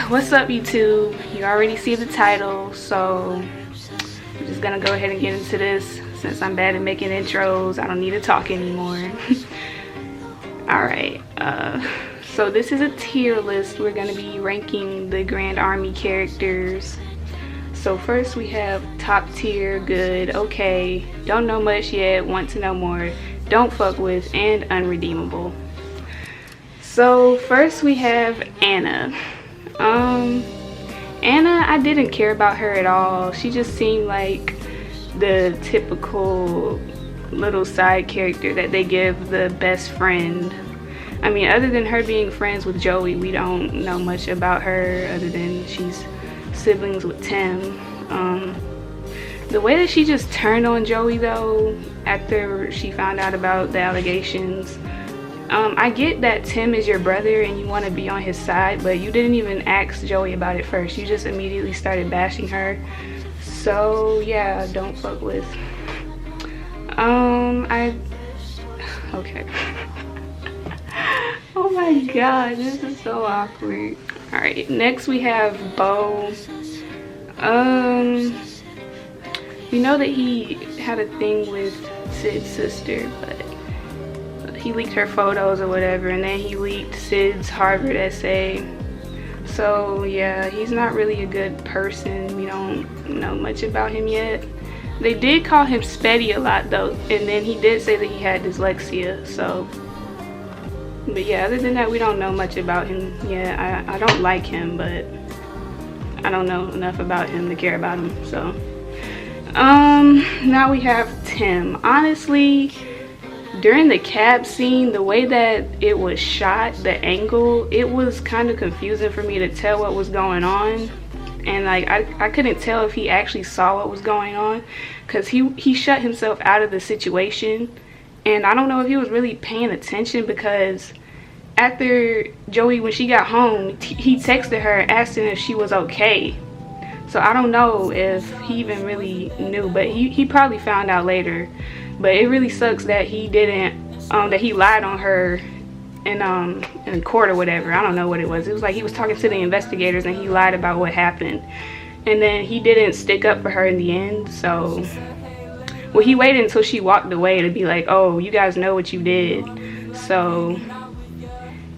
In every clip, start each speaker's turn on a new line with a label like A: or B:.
A: What's up, YouTube? You already see the title, so I'm just gonna go ahead and get into this. Since I'm bad at making intros, I don't need to talk anymore. Alright, so this is a tier list. We're gonna be ranking the Grand Army characters. So first we have top tier, good, okay, don't know much yet, want to know more, don't fuck with, and unredeemable. So first we have Anna. Anna, I didn't care about her at all. She just seemed like the typical little side character that they give the best friend. I mean, other than her being friends with Joey, we don't know much about her other than she's siblings with Tim. The way that she just turned on Joey though after she found out about the allegations, I get that Tim is your brother and you want to be on his side, but you didn't even ask Joey about it first. You just immediately started bashing her. So yeah, don't fuck with. Okay. Oh my god, this is so awkward. Alright, next we have Bo. We know that he had a thing with Sid's sister, but he leaked her photos or whatever, and then he leaked Sid's Harvard essay. So yeah, he's not really a good person. We don't know much about him yet. They did call him Spetty a lot though, and then he did say that he had dyslexia, so. But yeah, other than that, we don't know much about him. Yeah, I don't like him, but I don't know enough about him to care about him, so. Now we have Tim. Honestly, during the cab scene, the way that it was shot, the angle, it was kind of confusing for me to tell what was going on. And like I couldn't tell if he actually saw what was going on, because he shut himself out of the situation. And I don't know if he was really paying attention, because after Joey, when she got home, he texted her asking if she was okay. So I don't know if he even really knew, but he probably found out later. But it really sucks that he didn't, that he lied on her in court or whatever. I don't know what it was. It was like he was talking to the investigators and he lied about what happened. And then he didn't stick up for her in the end, so. Well, he waited until she walked away to be like, oh, you guys know what you did. So,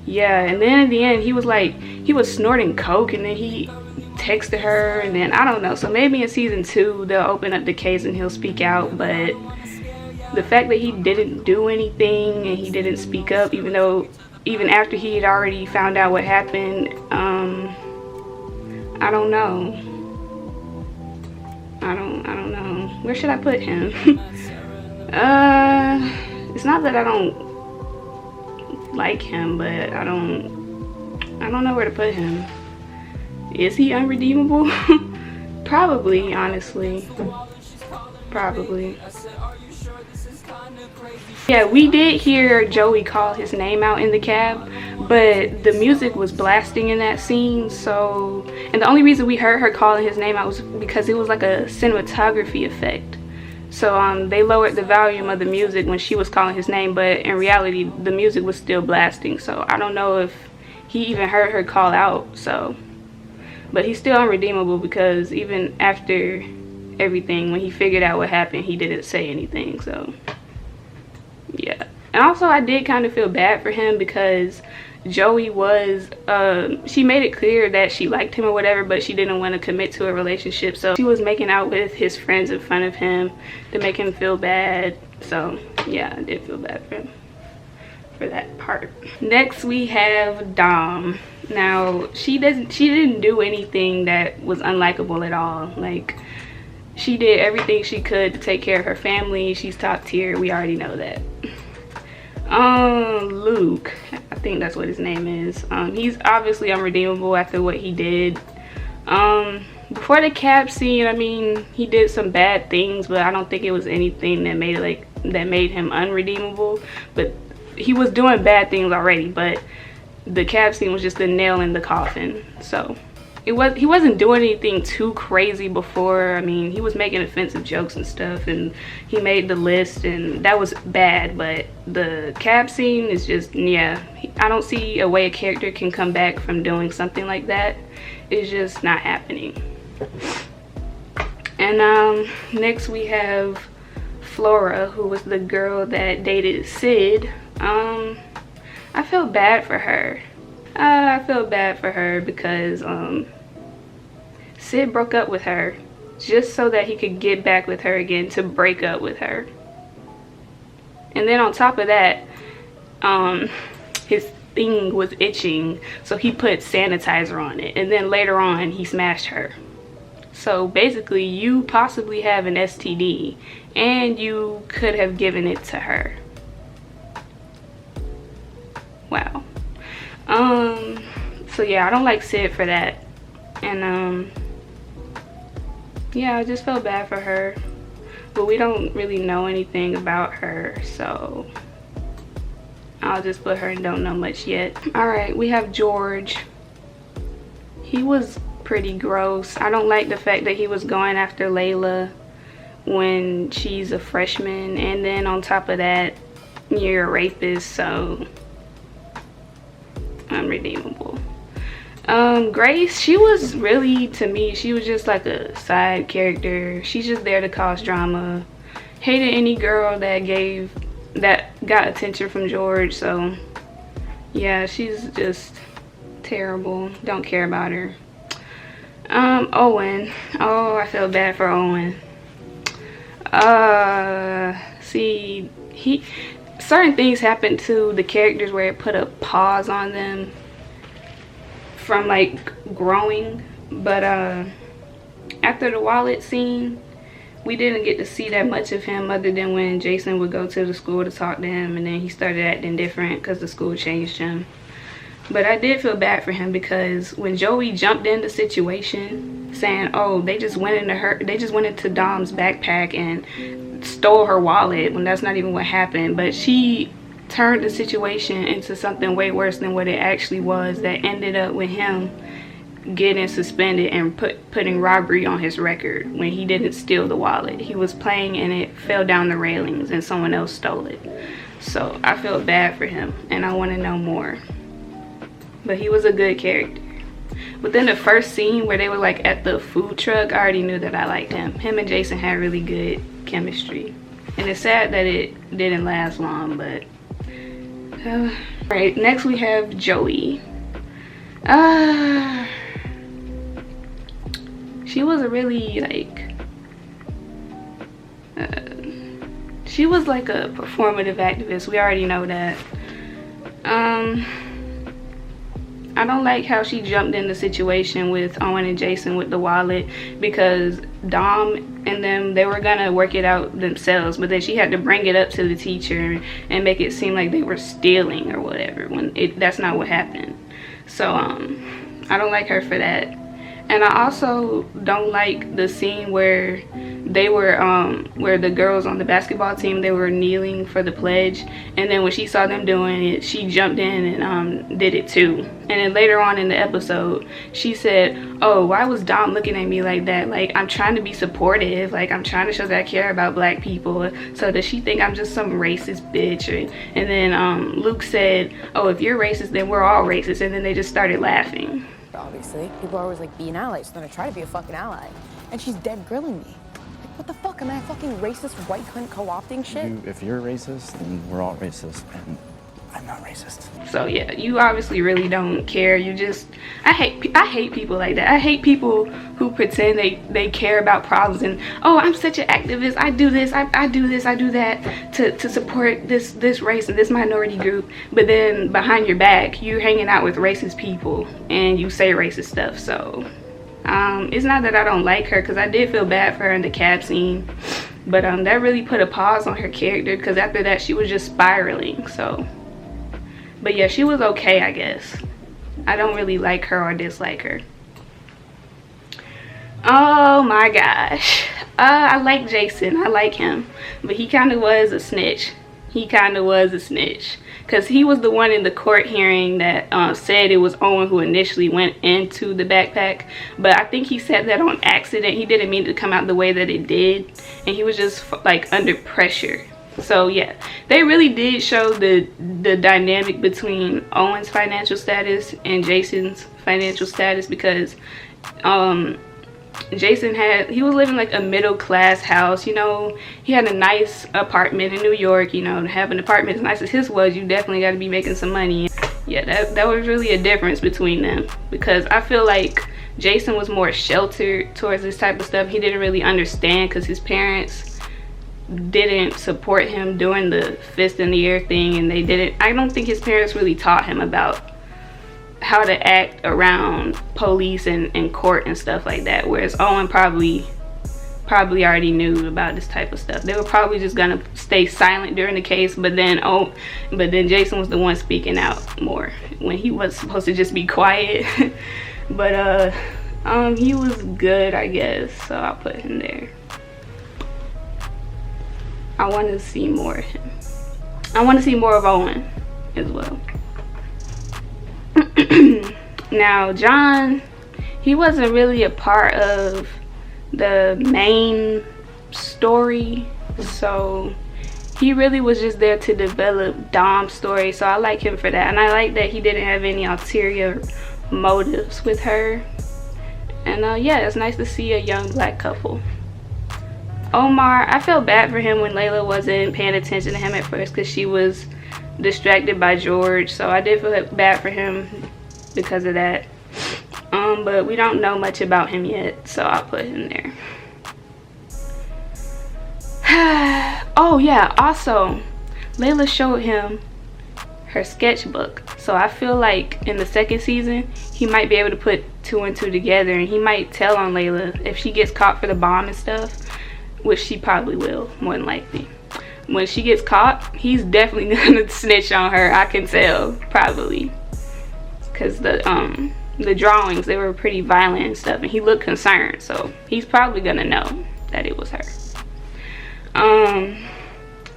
A: yeah. And then in the end, he was like, he was snorting coke, and then he texted her, and then I don't know. So maybe in season 2, they'll open up the case and he'll speak out, but the fact that he didn't do anything and he didn't speak up, even after he had already found out what happened, I don't know. I don't know. Where should I put him? It's not that I don't like him, but I don't know where to put him. Is he unredeemable? Probably, honestly. Probably. Yeah, we did hear Joey call his name out in the cab, but the music was blasting in that scene, so. And the only reason we heard her calling his name out was because it was like a cinematography effect. So they lowered the volume of the music when she was calling his name, but in reality the music was still blasting, so I don't know if he even heard her call out, so. But he's still unredeemable, because even after everything, when he figured out what happened, he didn't say anything, so. Yeah. And also I did kind of feel bad for him, because Joey was, she made it clear that she liked him or whatever, but she didn't want to commit to a relationship. So she was making out with his friends in front of him to make him feel bad. So yeah, I did feel bad for him for that part. Next we have Dom. Now she didn't do anything that was unlikable at all. Like, she did everything she could to take care of her family. She's top tier, we already know that. Luke, I think that's what his name is. He's obviously unredeemable after what he did. Before the cab scene, I mean, he did some bad things, but I don't think it was anything that made him unredeemable. But he was doing bad things already, but the cab scene was just the nail in the coffin. So he wasn't doing anything too crazy before. I mean, he was making offensive jokes and stuff, and he made the list, and that was bad. But the cab scene is just, yeah, I don't see a way a character can come back from doing something like that. It's just not happening. And next we have Flora, who was the girl that dated Sid. I feel bad for her. I feel bad for her because Sid broke up with her just so that he could get back with her again to break up with her. And then on top of that, his thing was itching, so he put sanitizer on it, and then later on he smashed her. So basically you possibly have an STD and you could have given it to her. Wow. So yeah, I don't like Sid for that. And yeah, I just felt bad for her, but we don't really know anything about her, so I'll just put her in don't know much yet. All right, we have George. He was pretty gross. I don't like the fact that he was going after Layla when she's a freshman, and then on top of that, you're a rapist, so unredeemable. Grace, she was really, to me, she was just like a side character. She's just there to cause drama. Hated any girl that got attention from George, so yeah, she's just terrible. Don't care about her. Owen. Oh, I feel bad for Owen. See, certain things happen to the characters where it put a pause on them from like growing, but after the wallet scene, we didn't get to see that much of him other than when Jason would go to the school to talk to him, and then he started acting different because the school changed him. But I did feel bad for him because when Joey jumped in the situation saying, oh, they just went into Dom's backpack and stole her wallet, when that's not even what happened, but she turned the situation into something way worse than what it actually was, that ended up with him getting suspended and putting robbery on his record when he didn't steal the wallet. He was playing and it fell down the railings and someone else stole it. So I feel bad for him and I want to know more. But he was a good character. Within the first scene where they were like at the food truck, I already knew that I liked him. Him and Jason had really good chemistry. And it's sad that it didn't last long, but alright, next we have Joey. She was a really like she was like a performative activist. We already know that. I don't like how she jumped in the situation with Owen and Jason with the wallet, because Dom and them, they were gonna work it out themselves, but then she had to bring it up to the teacher and make it seem like they were stealing or whatever, when that's not what happened. So I don't like her for that. And I also don't like the scene where they were where the girls on the basketball team, they were kneeling for the pledge, and then when she saw them doing it, she jumped in and did it too. And then later on in the episode, she said, oh, why was Dom looking at me like that? Like, I'm trying to be supportive, like I'm trying to show that I care about black people, so does she think I'm just some racist bitch? And then Luke said, oh, if you're racist, then we're all racist. And then they just started laughing.
B: Obviously, people are always like, be an ally, so then I try to be a fucking ally. And she's dead grilling me. Like, what the fuck? Am I a fucking racist white cunt co-opting shit?
C: If you're racist, then we're all racist, and I'm not racist.
A: So yeah, you obviously really don't care. You just, I hate people like that. I hate people who pretend they care about problems and, oh, I'm such an activist, I do this, I do this, I do that to support this race and this minority group, but then behind your back you're hanging out with racist people and you say racist stuff. So it's not that I don't like her, because I did feel bad for her in the cab scene, but that really put a pause on her character, because after that she was just spiraling. So but yeah, she was okay, I guess. I don't really like her or dislike her. Oh my gosh. I like Jason. I like him. But he kind of was a snitch. He kind of was a snitch. Because he was the one in the court hearing that said it was Owen who initially went into the backpack. But I think he said that on accident. He didn't mean it to come out the way that it did. And he was just like under pressure. So yeah, they really did show the dynamic between Owen's financial status and Jason's financial status, because Jason he was living like a middle class house, you know. He had a nice apartment in New York, you know. To have an apartment as nice as his was, you definitely got to be making some money. Yeah, that was really a difference between them, because I feel like Jason was more sheltered towards this type of stuff. He didn't really understand because his parents didn't support him doing the fist in the air thing, and I don't think his parents really taught him about how to act around police and court and stuff like that, whereas Owen probably already knew about this type of stuff. They were probably just gonna stay silent during the case, but then Jason was the one speaking out more when he was supposed to just be quiet. But he was good, I guess, so I'll put him there. I want to see more of him. I want to see more of Owen as well. Now, John, he wasn't really a part of the main story, so he really was just there to develop Dom's story, so I like him for that. And I like that he didn't have any ulterior motives with her. And yeah, it's nice to see a young black couple. Omar, I felt bad for him when Layla wasn't paying attention to him at first because she was distracted by George, so I did feel bad for him because of that. But we don't know much about him yet, so I'll put him there. Oh yeah, also Layla showed him her sketchbook, so I feel like in the second season he might be able to put 2 and 2 together, and he might tell on Layla if she gets caught for the bomb and stuff, which she probably will, more than likely. When she gets caught, he's definitely gonna snitch on her, I can tell, probably, because the drawings, they were pretty violent and stuff, and he looked concerned, so he's probably gonna know that it was her.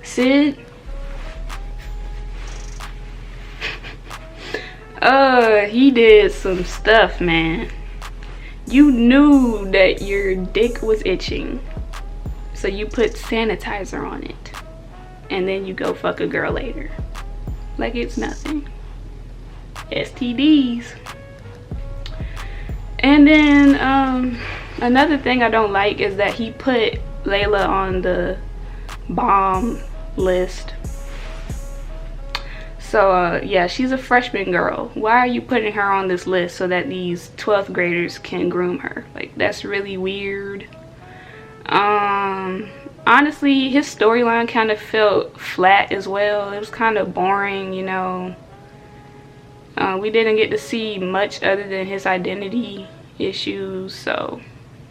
A: Sid, he did some stuff, man. You knew that your dick was itching, so you put sanitizer on it, and then you go fuck a girl later like it's nothing. STDs. And then another thing I don't like is that he put Layla on the bomb list. So yeah, she's a freshman girl. Why are you putting her on this list so that these 12th graders can groom her? Like, that's really weird. Honestly, his storyline kind of felt flat as well. It was kind of boring, you know. We didn't get to see much other than his identity issues, so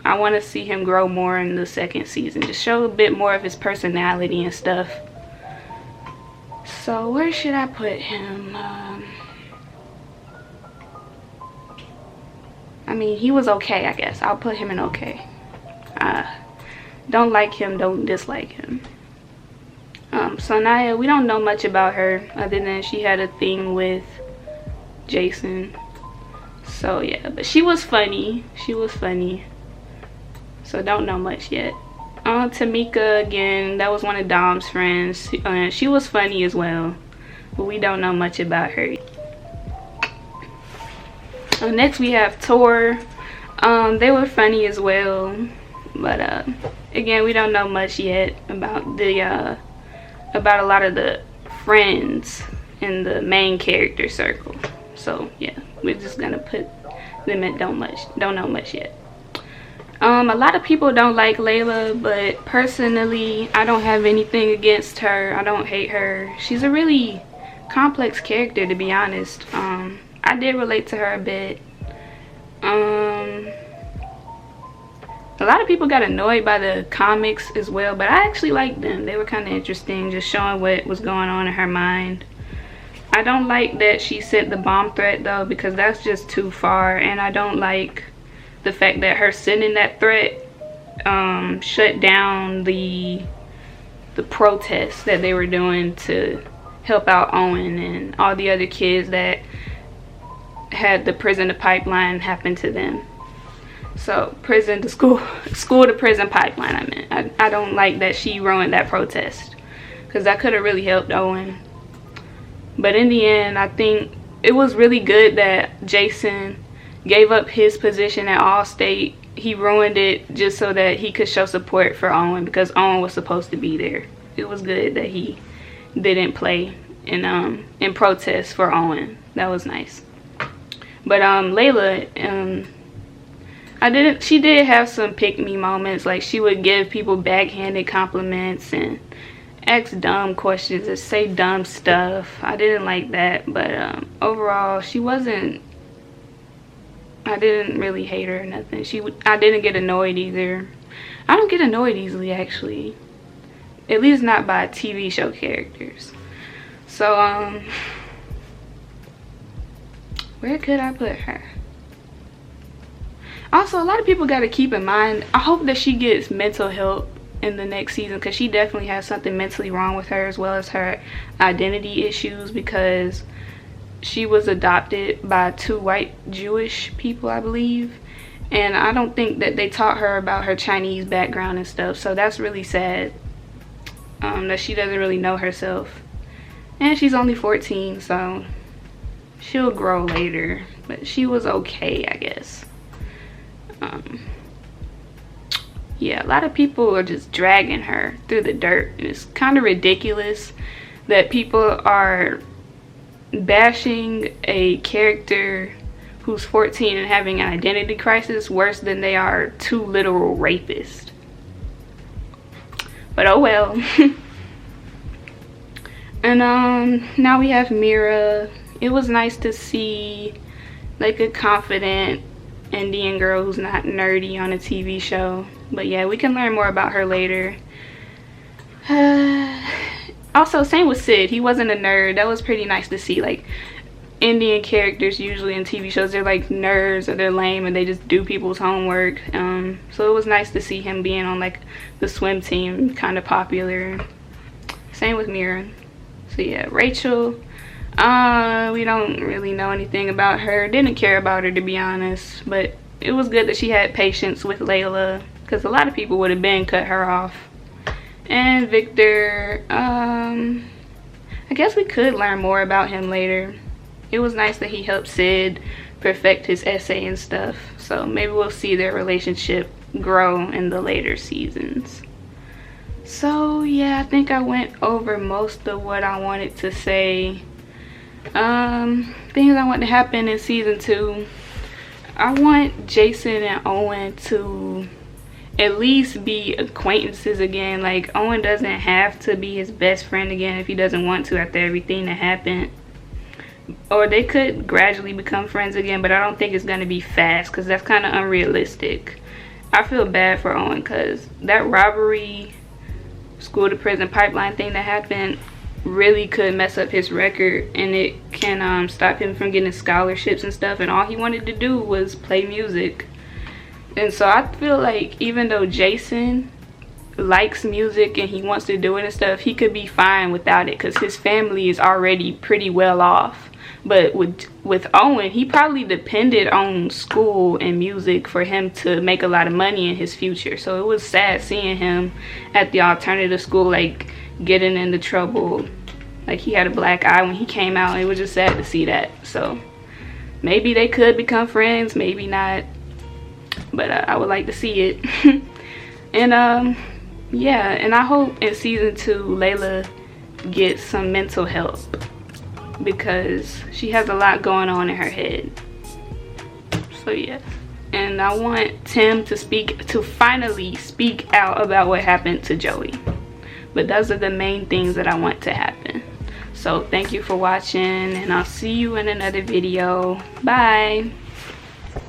A: I want to see him grow more in the second season. Just show a bit more of his personality and stuff. So where should I put him? I mean, he was okay, I guess. I'll put him in okay. Don't like him, don't dislike him. Sonia, we don't know much about her other than she had a thing with Jason. So yeah, but she was funny. She was funny. So don't know much yet. Tamika, again, that was one of Dom's friends. She was funny as well, but we don't know much about her. Next we have Tor. They were funny as well, but again, we don't know much yet about about a lot of the friends in the main character circle. So yeah, we're just gonna put them at don't know much yet. A lot of people don't like Layla, but personally, I don't have anything against her. I don't hate her. She's a really complex character, to be honest. I did relate to her a bit. A lot of people got annoyed by the comics as well, but I actually liked them. They were kind of interesting, just showing what was going on in her mind. I don't like that she sent the bomb threat though, because that's just too far, and I don't like the fact that her sending that threat shut down the protests that they were doing to help out Owen and all the other kids that had the prison to pipeline happen to them. So prison to school to prison pipeline, I meant. I don't like that she ruined that protest. because that could have really helped Owen. But in the end, I think it was really good that Jason gave up his position at Allstate. He ruined it just so that he could show support for Owen, because Owen was supposed to be there. It was good that he didn't play in protest for Owen. That was nice. But Layla, she did have some pick-me moments. Like, she would give people backhanded compliments and ask dumb questions and say dumb stuff. I didn't like that, but overall, I didn't really hate her or nothing. I didn't get annoyed either. I don't get annoyed easily, actually. At least not by TV show characters. So, where could I put her? Also, a lot of people got to keep in mind, I hope that she gets mental help in the next season, because she definitely has something mentally wrong with her, as well as her identity issues, because she was adopted by 2 white Jewish people, I believe, and I don't think that they taught her about her Chinese background and stuff. So that's really sad, that she doesn't really know herself. And she's only 14, so she'll grow later. But she was okay, I guess. Yeah, a lot of people are just dragging her through the dirt. It's kind of ridiculous that people are bashing a character who's 14 and having an identity crisis worse than they are 2 literal rapists. But oh well. And now we have Mira. It was nice to see like a confident Indian girl who's not nerdy on a TV show. But yeah, we can learn more about her later. Also, same with Sid. He wasn't a nerd. That was pretty nice to see. Like, Indian characters usually in TV shows, they're like nerds or they're lame and they just do people's homework. So it was nice to see him being on like the swim team, kind of popular. Same with Mira. So yeah, Rachel, we don't really know anything about her. Didn't care about her, to be honest, but it was good that she had patience with Layla, because a lot of people would have been cut her off. And Victor, I guess we could learn more about him later. It was nice that he helped Sid perfect his essay and stuff, so maybe we'll see their relationship grow in the later seasons. So yeah, I think I went over most of what I wanted to say. Things I want to happen in season 2. I want Jason and Owen to at least be acquaintances again. Like, Owen doesn't have to be his best friend again if he doesn't want to after everything that happened. Or they could gradually become friends again, but I don't think it's going to be fast, because that's kind of unrealistic. I feel bad for Owen, because that robbery, school to prison pipeline thing that happened really could mess up his record, and it can stop him from getting scholarships and stuff, and all he wanted to do was play music. And so I feel like even though Jason likes music and he wants to do it and stuff, he could be fine without it, because his family is already pretty well off. But with Owen, he probably depended on school and music for him to make a lot of money in his future. So it was sad seeing him at the alternative school, like, getting into trouble. Like, he had a black eye when he came out. It was just sad to see that. So maybe they could become friends, maybe not, but I would like to see it. And yeah, and I hope in season 2 Layla gets some mental help, because she has a lot going on in her head. So yeah, and I want Tim to finally speak out about what happened to Joey. But those are the main things that I want to happen. So thank you for watching, and I'll see you in another video. Bye.